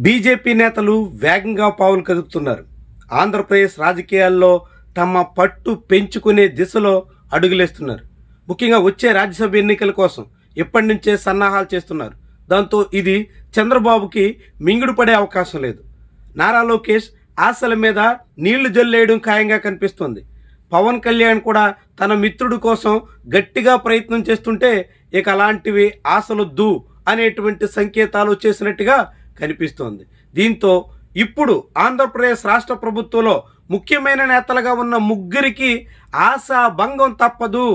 BJP నేతలు వేగంగా పావులు కదుపుతున్నారు. ఆంధ్రప్రదేశ్ రాజకీయాల్లో తమ పట్టు పెంచుకునే దిశలో అడుగులేస్తున్నారు. ముఖ్యంగా వచ్చే రాజ్యసభ ఎన్నికల కోసం ఇప్పటి నుంచే సన్నాహాలు చేస్తున్నారు. దాంతో ఇది చంద్రబాబుకి మింగుడు పడే అవకాశం లేదు. నారా లోకేష్ ఆశల మీద నీళ్లు జల్లేయడం ఖాయంగా కనిపిస్తోంది. పవన్ కళ్యాణ్ కూడా తన మిత్రుడి కోసం గట్టిగా ప్రయత్నం చేస్తుంటే ఇక అలాంటివి ఆశలొద్దు అనేటువంటి సంకేతాలు వచ్చేసినట్టుగా కనిపిస్తోంది. దీంతో ఇప్పుడు ఆంధ్రప్రదేశ్ రాష్ట్ర ప్రభుత్వంలో ముఖ్యమైన నేతలుగా ఉన్న ముగ్గురికి ఆశా భంగం తప్పదు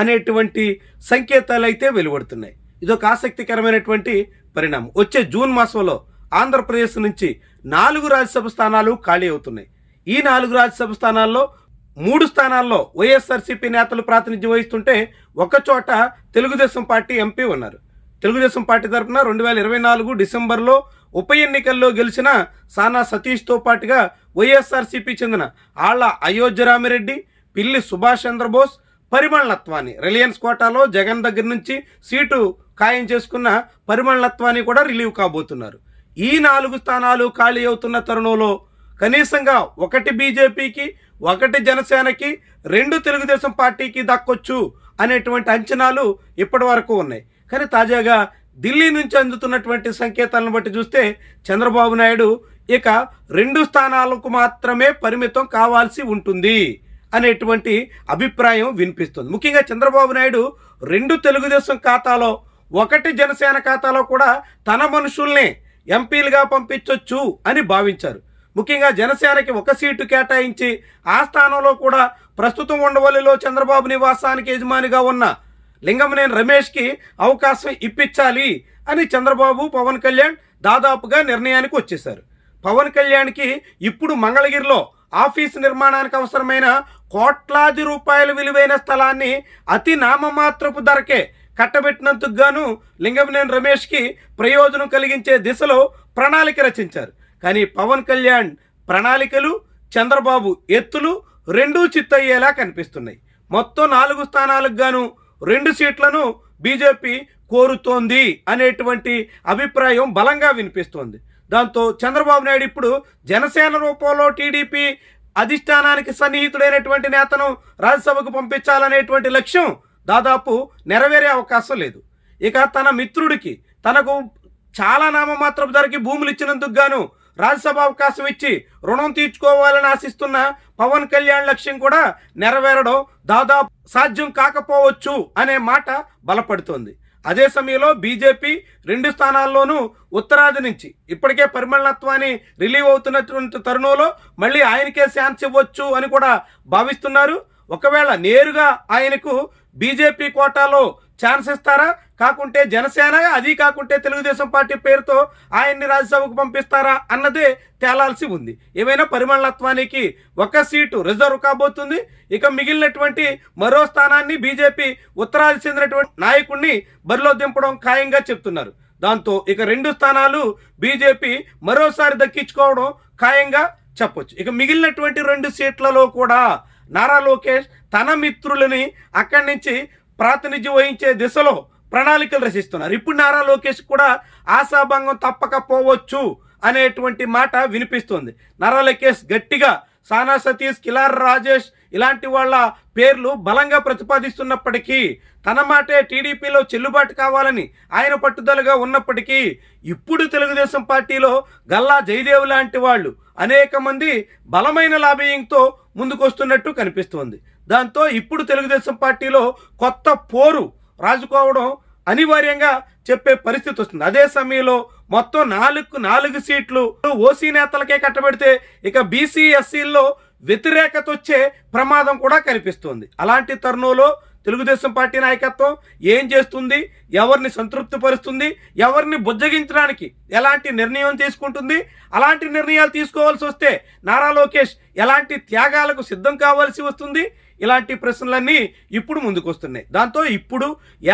అనేటువంటి సంకేతాలు అయితే వెలువడుతున్నాయి. ఇదొక ఆసక్తికరమైనటువంటి పరిణామం. వచ్చే జూన్ మాసంలో ఆంధ్రప్రదేశ్ నుంచి 4 రాజ్యసభ స్థానాలు ఖాళీ అవుతున్నాయి. ఈ 4 రాజ్యసభ స్థానాల్లో 3 స్థానాల్లో వైఎస్ఆర్సీపీ నేతలు ప్రాతినిధ్యం వహిస్తుంటే ఒకచోట తెలుగుదేశం పార్టీ ఎంపీ ఉన్నారు. తెలుగుదేశం పార్టీ తరఫున 2024 డిసెంబర్లో ఉప ఎన్నికల్లో గెలిచిన సానా సతీష్తో పాటుగా వైఎస్ఆర్సీపీ చెందిన ఆళ్ల అయోధ్య రామిరెడ్డి, పిల్లి సుభాష్ చంద్రబోస్, పరిమళ నత్వాని రిలయన్స్ కోటాలో జగన్ దగ్గర నుంచి సీటు ఖాయం చేసుకున్న పరిమళ నత్వాని కూడా రిలీవ్ కాబోతున్నారు. ఈ 4 స్థానాలు ఖాళీ అవుతున్న తరుణంలో కనీసంగా 1 బీజేపీకి, 1 జనసేనకి, 2 తెలుగుదేశం పార్టీకి దక్కొచ్చు అనేటువంటి అంచనాలు ఇప్పటి వరకు ఉన్నాయి. కానీ తాజాగా ఢిల్లీ నుంచి అందుతున్నటువంటి సంకేతాలను బట్టి చూస్తే చంద్రబాబు నాయుడు ఇక 2 స్థానాలకు మాత్రమే పరిమితం కావాల్సి ఉంటుంది అనేటువంటి అభిప్రాయం వినిపిస్తుంది. ముఖ్యంగా చంద్రబాబు నాయుడు 2 తెలుగుదేశం ఖాతాలో, 1 జనసేన ఖాతాలో కూడా తన మనుషుల్ని ఎంపీలుగా పంపించవచ్చు అని భావించారు. ముఖ్యంగా జనసేనకి 1 సీటు కేటాయించి ఆ స్థానంలో కూడా ప్రస్తుతం ఉండవల్లిలో చంద్రబాబు నివాసానికి యజమానిగా ఉన్న లింగమనేని రమేష్కి అవకాశం ఇప్పించాలి అని చంద్రబాబు, పవన్ కళ్యాణ్ దాదాపుగా నిర్ణయానికి వచ్చేశారు. పవన్ కళ్యాణ్కి ఇప్పుడు మంగళగిరిలో ఆఫీసు నిర్మాణానికి అవసరమైన కోట్లాది రూపాయల విలువైన స్థలాన్ని అతి నామమాత్రపు ధరకే కట్టబెట్టినందుకు గాను లింగమనేని రమేష్కి ప్రయోజనం కలిగించే దిశలో ప్రణాళిక రచించారు. కానీ పవన్ కళ్యాణ్ ప్రణాళికలు, చంద్రబాబు ఎత్తులు రెండూ చిత్తయ్యేలా కనిపిస్తున్నాయి. మొత్తం 4 స్థానాలకు గాను 2 సీట్లను బీజేపీ కోరుతోంది అనేటువంటి అభిప్రాయం బలంగా వినిపిస్తోంది. దాంతో చంద్రబాబు నాయుడు ఇప్పుడు జనసేన రూపంలో టీడీపీ అధిష్టానానికి సన్నిహితుడైనటువంటి నేతను రాజ్యసభకు పంపించాలనేటువంటి లక్ష్యం దాదాపు నెరవేరే అవకాశం లేదు. ఇక తన మిత్రుడికి, తనకు చాలా నామమాత్రపు ధరకి భూములు ఇచ్చినందుకు గాను రాజ్యసభ అవకాశం ఇచ్చి రుణం తీర్చుకోవాలని ఆశిస్తున్న పవన్ కళ్యాణ్ లక్ష్యం కూడా నెరవేరడం దాదాపు సాధ్యం కాకపోవచ్చు అనే మాట బలపడుతోంది. అదే సమయంలో బీజేపీ 2 స్థానాల్లోనూ ఉత్తరాది నుంచి ఇప్పటికే పరిమళ నత్వాని రిలీవ్ అవుతున్నటువంటి తరుణంలో మళ్ళీ ఆయనకే ఛాన్స్ ఇవ్వచ్చు అని కూడా భావిస్తున్నారు. ఒకవేళ నేరుగా ఆయనకు బీజేపీ కోటాలో ఛాన్స్ ఇస్తారా, కాకుంటే జనసేన, అది కాకుంటే తెలుగుదేశం పార్టీ పేరుతో ఆయన్ని రాజ్యసభకు పంపిస్తారా అన్నదే తేలాల్సి ఉంది. ఏమైనా పరిమళ నత్వానికి 1 సీటు రిజర్వ్ కాబోతుంది. ఇక మిగిలినటువంటి మరో స్థానాన్ని బీజేపీ ఉత్తరాది చెందినటువంటి నాయకుడిని బరిలో దింపడం ఖాయంగా చెప్తున్నారు. దాంతో ఇక 2 స్థానాలు బీజేపీ మరోసారి దక్కించుకోవడం ఖాయంగా చెప్పొచ్చు. ఇక మిగిలినటువంటి 2 సీట్లలో కూడా నారా లోకేష్ తన మిత్రులని అక్కడి నుంచి ప్రాతినిధ్యం వహించే దిశలో ప్రణాళికలు రచిస్తున్నారు. ఇప్పుడు నారా లోకేష్ కూడా ఆశాభంగం తప్పకపోవచ్చు అనేటువంటి మాట వినిపిస్తుంది. నారా లోకేష్ గట్టిగా సానా సతీష్, కిలార్ రాజేష్ ఇలాంటి వాళ్ళ పేర్లు బలంగా ప్రతిపాదిస్తున్నప్పటికీ, తన మాటే టీడీపీలో చెల్లుబాటు కావాలని ఆయన పట్టుదలగా ఉన్నప్పటికీ, ఇప్పుడు తెలుగుదేశం పార్టీలో గల్లా జయదేవ్ లాంటి వాళ్ళు అనేక మంది బలమైన లాబియింగ్తో ముందుకొస్తున్నట్టు కనిపిస్తోంది. దాంతో ఇప్పుడు తెలుగుదేశం పార్టీలో కొత్త పోరు రాజుకోవడం అనివార్యంగా చెప్పే పరిస్థితి వస్తుంది. అదే సమయంలో మొత్తం 4 సీట్లు ఓసీ నేతలకే కట్టబెడితే ఇక బీసీ, ఎస్సీల్లో వ్యతిరేకత వచ్చే ప్రమాదం కూడా కనిపిస్తోంది. అలాంటి తరుణంలో తెలుగుదేశం పార్టీ నాయకత్వం ఏం చేస్తుంది, ఎవరిని సంతృప్తి పరుస్తుంది, ఎవరిని బుజ్జగించడానికి ఎలాంటి నిర్ణయం తీసుకుంటుంది, అలాంటి నిర్ణయాలు తీసుకోవాల్సి వస్తే నారా లోకేష్ ఎలాంటి త్యాగాలకు సిద్ధం కావాల్సి వస్తుంది, ఇలాంటి ప్రశ్నలన్నీ ఇప్పుడు ముందుకు వస్తున్నాయి. దాంతో ఇప్పుడు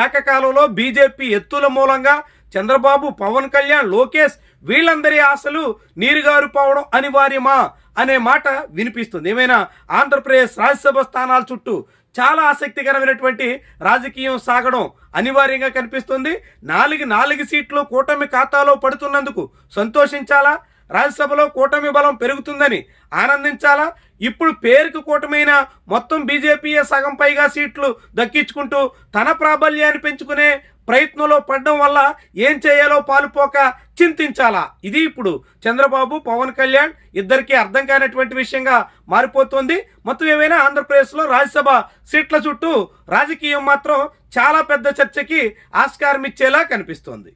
ఏకకాలంలో బీజేపీ ఎత్తుల మూలంగా చంద్రబాబు, పవన్ కళ్యాణ్, లోకేష్ వీళ్ళందరి ఆశలు నీరుగారిపోవడం అనివార్యమా అనే మాట వినిపిస్తుంది. ఏమైనా ఆంధ్రప్రదేశ్ రాజ్యసభ స్థానాల చుట్టూ చాలా ఆసక్తికరమైనటువంటి రాజకీయం సాగడం అనివార్యంగా కనిపిస్తుంది. నాలుగు సీట్లు కూటమి ఖాతాలో పడుతున్నందుకు సంతోషించాలా, రాజ్యసభలో కూటమి బలం పెరుగుతుందని ఆనందించాలా, ఇప్పుడు పేరుకు కూటమైన మొత్తం బీజేపీయే సగం పైగా సీట్లు దక్కించుకుంటూ తన ప్రాబల్యాన్ని పెంచుకునే ప్రయత్నంలో పడడం వల్ల ఏం చేయాలో పాలుపోక చింతించాలా? ఇది ఇప్పుడు చంద్రబాబు పవన్ కళ్యాణ్ ఇద్దరికీ అర్థం కానటువంటి విషయంగా మారిపోతుంది. మొత్తం ఏమైనా ఆంధ్రప్రదేశ్లో రాజ్యసభ సీట్ల చుట్టూ రాజకీయం మాత్రం చాలా పెద్ద చర్చకి ఆస్కారం ఇచ్చేలా కనిపిస్తోంది.